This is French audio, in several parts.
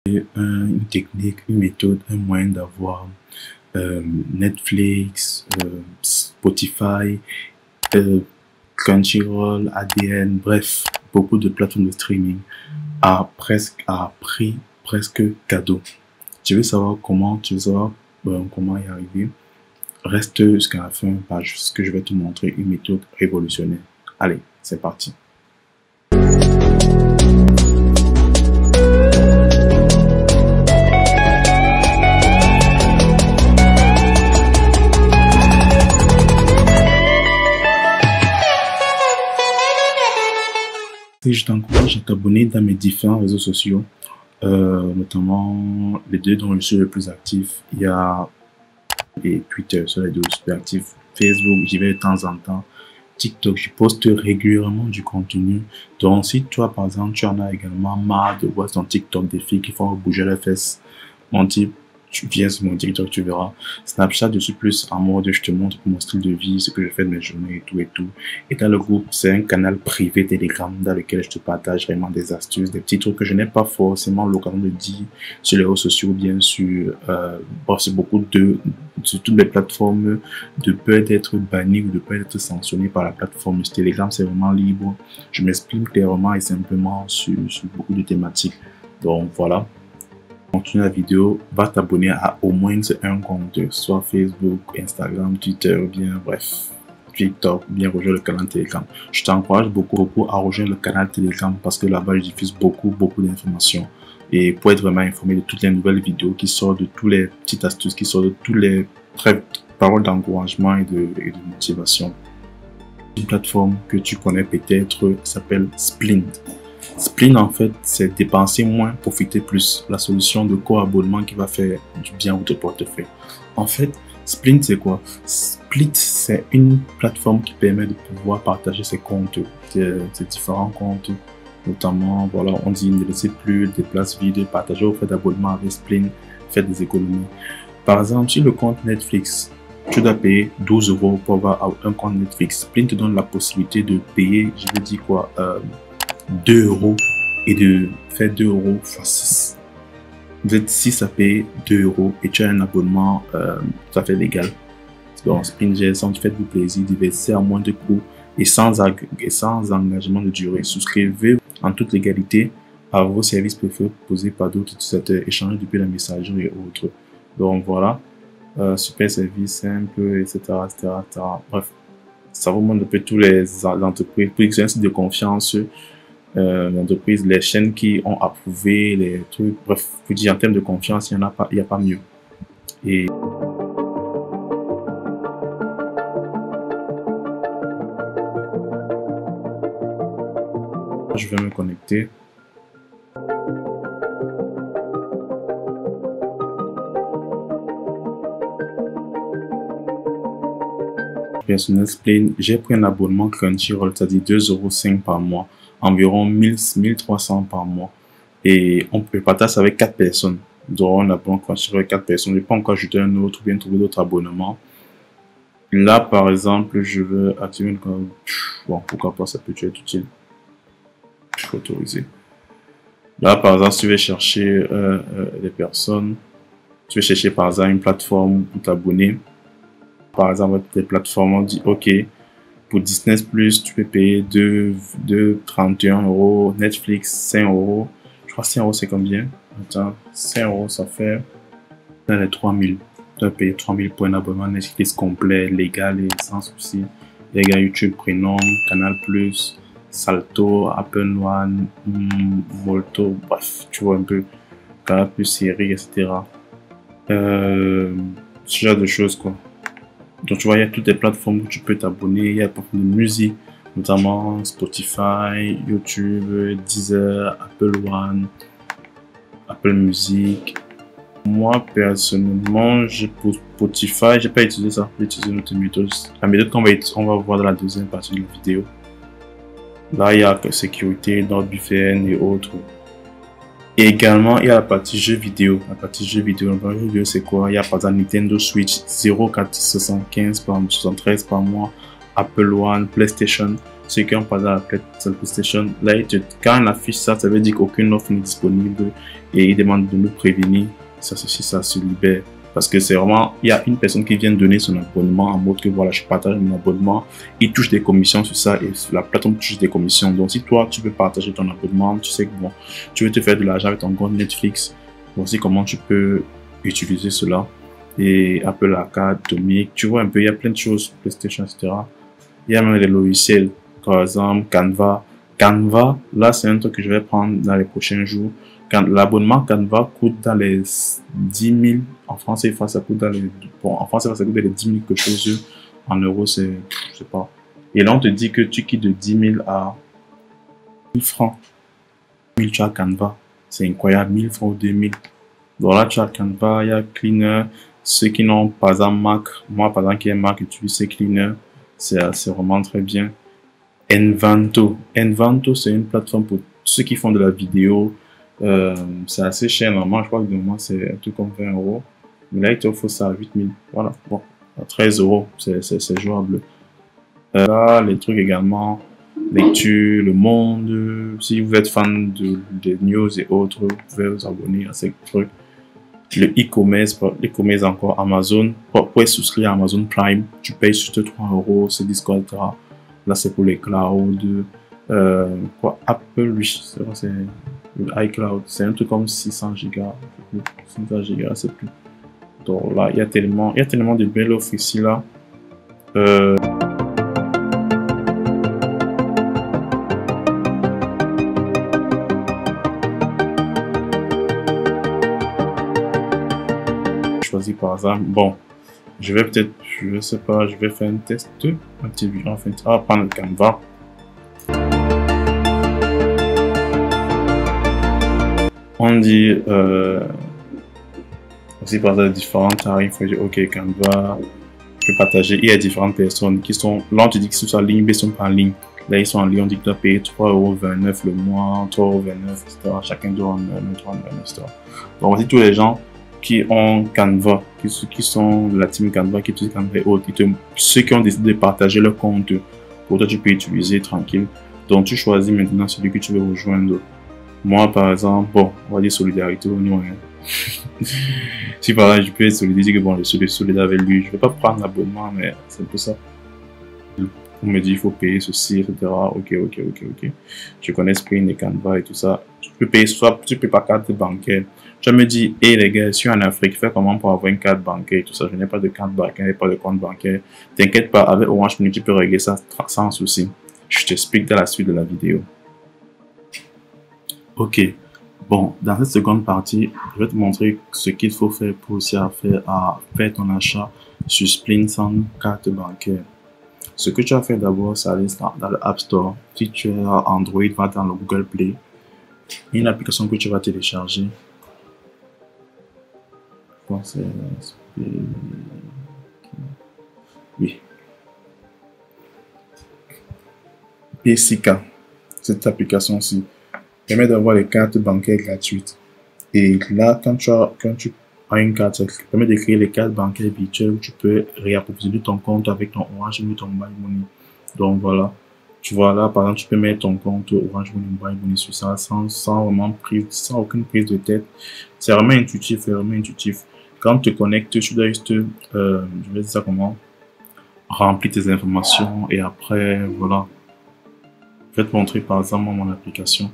Une technique, une méthode, un moyen d'avoir Netflix, Spotify, Crunchyroll, ADN, bref, beaucoup de plateformes de streaming à prix presque cadeau. Tu veux savoir comment, comment y arriver? Reste jusqu'à la fin parce que je vais te montrer une méthode révolutionnaire. Allez, c'est parti. Et je t'encourage à t'abonner dans mes différents réseaux sociaux, notamment les deux dont je suis le plus actif. Il y a Twitter, sur les deux super actifs. Facebook, j'y vais de temps en temps. TikTok, je poste régulièrement du contenu. Donc, si toi, par exemple, tu en as également marre de voir ton TikTok des filles qui font bouger les fesses, mon type, tu viens sur mon TikTok, tu verras. Snapchat, je suis plus en mode, je te montre mon style de vie, ce que je fais de mes journées et tout et tout. Et dans le groupe, c'est un canal privé Telegram dans lequel je te partage vraiment des astuces, des petits trucs que je n'ai pas forcément l'occasion de dire sur les réseaux sociaux, bien sûr. C'est beaucoup sur toutes les plateformes, de peur d'être banni ou de peur d'être sanctionné par la plateforme. Sur Telegram, c'est vraiment libre. Je m'exprime clairement et simplement sur beaucoup de thématiques. Donc voilà. Continue la vidéo, va t'abonner à au moins un compte, soit Facebook, Instagram, Twitter, ou bien bref, TikTok, ou bien rejoindre le canal Telegram. Je t'encourage beaucoup à rejoindre le canal Telegram parce que là-bas, je diffuse beaucoup d'informations. Et pour être vraiment informé de toutes les nouvelles vidéos qui sortent, de toutes les petites astuces qui sortent, de toutes les paroles d'encouragement et de motivation. Une plateforme que tu connais peut-être s'appelle Splint. Splint, en fait, c'est dépenser moins, profiter plus. La solution de co-abonnement qui va faire du bien au portefeuille. En fait, Splint, c'est quoi? Splint, c'est une plateforme qui permet de pouvoir partager ses comptes, ses différents comptes. Notamment, voilà, on dit ne laissez plus des places vides, partager au fait d'abonnement avec Splint, faire des économies. Par exemple, sur le compte Netflix, tu dois payer 12 € pour avoir un compte Netflix. Splint te donne la possibilité de payer, je veux dire quoi, 2 € et de faire 2 € x 6. Vous êtes 6 à payer 2 € et tu as un abonnement tout à fait légal. Donc, Splint GSM, faites-vous plaisir, divertissez à moins de coûts et sans engagement de durée. Souscrivez en toute légalité à vos services préférés proposés par d'autres utilisateurs, échangés depuis la messagerie et autres. Donc voilà, super service, simple, etc. Bref, ça vous montre un peu tous les entreprises, pour que de confiance. L'entreprise, les chaînes qui ont approuvé les trucs, bref, vous dire en termes de confiance, il n'y a pas mieux. Et je vais me connecter. Personnel Splint, j'ai pris un abonnement Crunchyroll, c'est-à-dire 2,5 € par mois, environ 1300 par mois. Et on peut partager avec 4 personnes. Donc on a bon Crunchyroll 4 personnes. Je peux encore ajouter un autre ou bien trouver d'autres abonnements. Là, par exemple, je veux activer une... Bon, pourquoi pas, ça peut être utile. Je peux autoriser. Là, par exemple, si tu veux chercher les personnes, tu veux chercher par exemple une plateforme pour t'abonner. Par exemple, des plateformes, on dit OK, pour Disney+, tu peux payer 31 €, Netflix 5 €. Je crois 5 € c'est combien? Attends, 5 € ça fait dans les 3000. Tu vas payer 3000 pour un abonnement Netflix complet, légal et sans souci. Les gars, YouTube Premium, Canal+, Salto, Apple One, Molto, bref, tu vois un peu, Canal+, série, etc. Ce genre de choses, quoi. Donc tu vois, il y a toutes les plateformes où tu peux t'abonner, il y a des plateformes de musique, notamment Spotify, YouTube, Deezer, Apple One, Apple Music. Moi, personnellement, pour Spotify, j'ai pas utilisé ça, j'ai utilisé une autre méthode. La méthode qu'on va voir dans la deuxième partie de la vidéo. Là, il y a sécurité, NordVPN et autres. Et également, il y a la partie jeux vidéo. La partie jeux vidéo, c'est quoi? Il y a par exemple Nintendo Switch 0,475 par mois, Apple One, PlayStation. Ceux qui ont par exemple la PlayStation, là, quand on affiche ça, ça veut dire qu'aucune offre n'est disponible. et il demande de nous prévenir. Ça, ceci, ça se libère. Parce que c'est vraiment, il y a une personne qui vient donner son abonnement en mode que voilà, je partage mon abonnement, il touche des commissions sur ça et la plateforme touche des commissions. Donc, si toi, tu veux partager ton abonnement, tu sais que bon, tu veux te faire de l'argent avec ton compte Netflix, voici comment tu peux utiliser cela. Et Apple Arcade, Tomic, tu vois un peu, il y a plein de choses, PlayStation, etc. Il y a même des logiciels, par exemple Canva. Canva, là, c'est un truc que je vais prendre dans les prochains jours. L'abonnement Canva coûte dans les 10 000. En France, ça coûte dans les, bon, en France, ça coûte dans les 10 000 quelque chose. En euros, c'est, je sais pas. Et là, on te dit que tu quittes de 10 000 à 1000 francs. 1000, tu as Canva. C'est incroyable. 1000 francs ou 2000. Donc là, tu as Canva, il y a Cleaner. Ceux qui n'ont pas un Mac, moi, par exemple, qui ai Mac, j'utilise Cleaner. C'est vraiment très bien. Envato. Envato, c'est une plateforme pour ceux qui font de la vidéo. C'est assez cher. Normalement, je crois que de moi, c'est un truc comme 20 euros. Mais là, il t'offre ça à 8 000. Voilà. Bon, à 13 euros, c'est jouable. Là, les trucs également. Lecture, Le Monde. Si vous êtes fan des news et autres, vous pouvez vous abonner à ces trucs. Le e-commerce, encore Amazon. Pour être souscrit à Amazon Prime, tu payes juste 3 euros, c'est Discord, etc. Là, c'est pour les clouds. Apple, oui, c'est iCloud. C'est un truc comme 600 gigas. 600 gigas, c'est plus. Donc là, il y a tellement de belles offres ici, là. Choisi par exemple, bon, je vais peut-être, je sais pas, je vais faire un test, un petit vidéo, enfin, on va prendre le Canva. On dit, aussi par exemple, différents tarifs, on dit, ok, Canva, je peux partager, il y a différentes personnes qui sont, là on te dit qu'ils sont en ligne, mais ils sont pas en ligne. Là, ils sont en ligne, on dit que tu dois payer 3,29 € le mois, 3,29 €, etc. Chacun doit en 3,29 €, etc. Donc, voici tous les gens qui ont Canva, qui sont de la team Canva, qui utilisent Canva et autres, ceux qui ont décidé de partager leur compte, pour toi tu peux utiliser tranquille. Donc tu choisis maintenant celui que tu veux rejoindre. Moi par exemple, bon, on va dire solidarité au nom. Si par exemple je peux être solidaire, que bon, je suis solidaire avec lui, je ne vais pas prendre l'abonnement, mais c'est un peu ça. On me dit il faut payer ceci, etc. Ok. Je connais Spring et Canva et tout ça. Tu peux payer soit, tu peux pas carte bancaire. Je me dis, hé les gars, je suis en Afrique, fais comment pour avoir une carte bancaire et tout ça. Je n'ai pas de carte bancaire, pas de compte bancaire. T'inquiète pas, avec Orange Money, tu peux régler ça sans souci. Je t'explique dans la suite de la vidéo. Ok. Bon, dans cette seconde partie, je vais te montrer ce qu'il faut faire pour aussi faire ton achat sur Spring sans carte bancaire. Ce que tu as fait d'abord, c'est aller dans le App Store. Si tu as Android, va dans le Google Play. Il y a une application que tu vas télécharger. Oui. PCK. Cette application-ci permet d'avoir les cartes bancaires gratuites. Et là, quand tu as une carte, ça permet de créer les cartes bancaires virtuelles où tu peux réapprovisionner ton compte avec ton Orange Money, ton Mobile Money. Donc voilà. Tu vois là, par exemple, tu peux mettre ton compte Orange Money, Mobile Money sur ça sans aucune prise de tête. C'est vraiment intuitif, Quand tu te connectes, tu dois juste, je vais dire ça comment, remplir tes informations et après, voilà. Je vais te montrer par exemple mon application.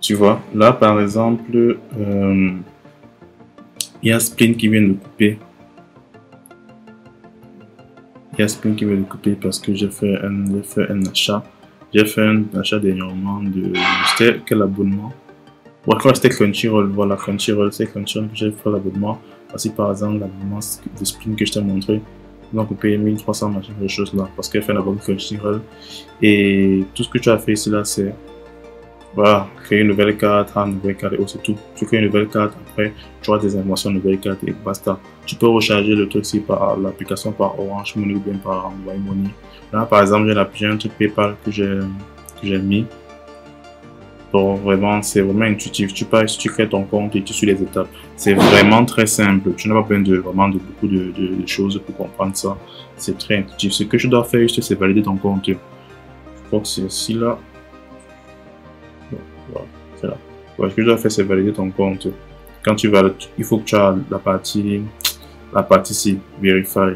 Tu vois, là par exemple, il y a Spline qui vient de couper. Il y a Spline qui vient de couper parce que j'ai fait un achat. J'ai fait un achat dernièrement de... C'était quel abonnement? Bon, je crois que c'était Crunchyroll. Voilà, Crunchyroll, c'est Crunchyroll que j'ai fait l'abonnement. Voici par exemple l'abonnement de Spline que je t'ai montré. Donc on paye 1300 machin de choses là parce qu'elle fait l'abonnement Crunchyroll. Et tout ce que tu as fait ici là, c'est... Voilà, créer une nouvelle carte, une nouvelle carte et c'est tout. Tu crées une nouvelle carte, après tu auras des informations, une nouvelle carte et basta. Tu peux recharger le truc si par l'application par Orange Money ou bien par Mobile Money. Là par exemple j'ai un truc PayPal que j'ai que j'ai mis. Donc vraiment, c'est vraiment intuitif. Tu passes, tu crées ton compte et tu suis les étapes. C'est vraiment très simple. Tu n'as pas besoin de vraiment de beaucoup de choses pour comprendre ça. C'est très intuitif. Ce que tu dois faire juste, c'est valider ton compte. Je crois que c'est ici là. Voilà, c'est là. Voilà, ce que tu dois faire, c'est valider ton compte. Quand tu valides, il faut que tu aies la partie ici, verify.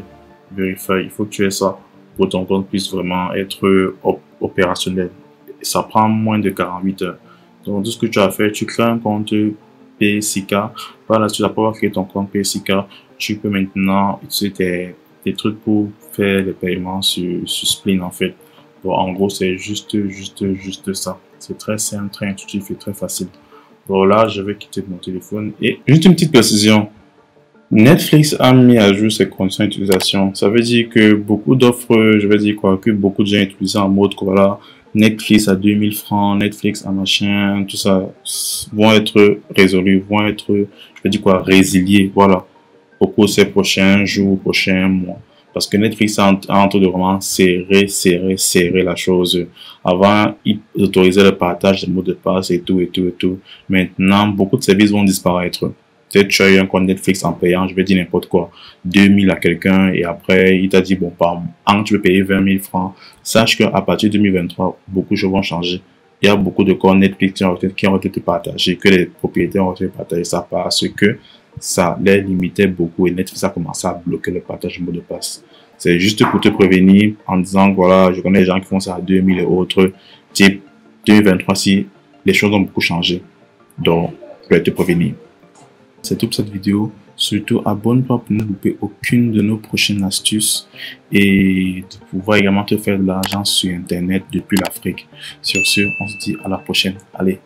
Il faut que tu aies ça pour que ton compte puisse vraiment être opérationnel. Ça prend moins de 48 heures. Donc, tout ce que tu as fait, tu crées un compte PSIK. Par la suite, après avoir créé ton compte PSIK, tu peux maintenant utiliser tes trucs pour faire les paiements sur Spleen, en fait. Bon, en gros, c'est juste ça. C'est très simple, très intuitif et très facile. Bon, là, je vais quitter mon téléphone et juste une petite précision. Netflix a mis à jour ses conditions d'utilisation. Ça veut dire que beaucoup d'offres, je vais dire quoi, que beaucoup de gens utilisent en mode, voilà, Netflix à 2000 francs, Netflix à machin, tout ça, vont être résolus, vont être, je vais dire quoi, résiliés, voilà, au cours de ces prochains jours, prochains mois. Parce que Netflix a en train de vraiment serrer la chose. Avant, ils autorisaient le partage des mots de passe et tout. Maintenant, beaucoup de services vont disparaître. Peut-être tu as eu un compte Netflix en payant, je vais dire n'importe quoi, 2000 à quelqu'un et après il t'a dit bon par an tu peux payer 20 000 francs. Sache qu'à partir de 2023, beaucoup de choses vont changer. Il y a beaucoup de comptes Netflix qui ont été partagés, que les propriétaires ont été partagés, ça parce que ça les limitait beaucoup et Netflix a commencé à bloquer le partage de mots de passe. C'est juste pour te prévenir en disant voilà, je connais des gens qui font ça à 2000 et autres, type 2023 si les choses ont beaucoup changé. Donc, je vais te prévenir. C'est tout pour cette vidéo. Surtout, abonne-toi pour ne louper aucune de nos prochaines astuces et de pouvoir également te faire de l'argent sur Internet depuis l'Afrique. Sur ce, on se dit à la prochaine. Allez.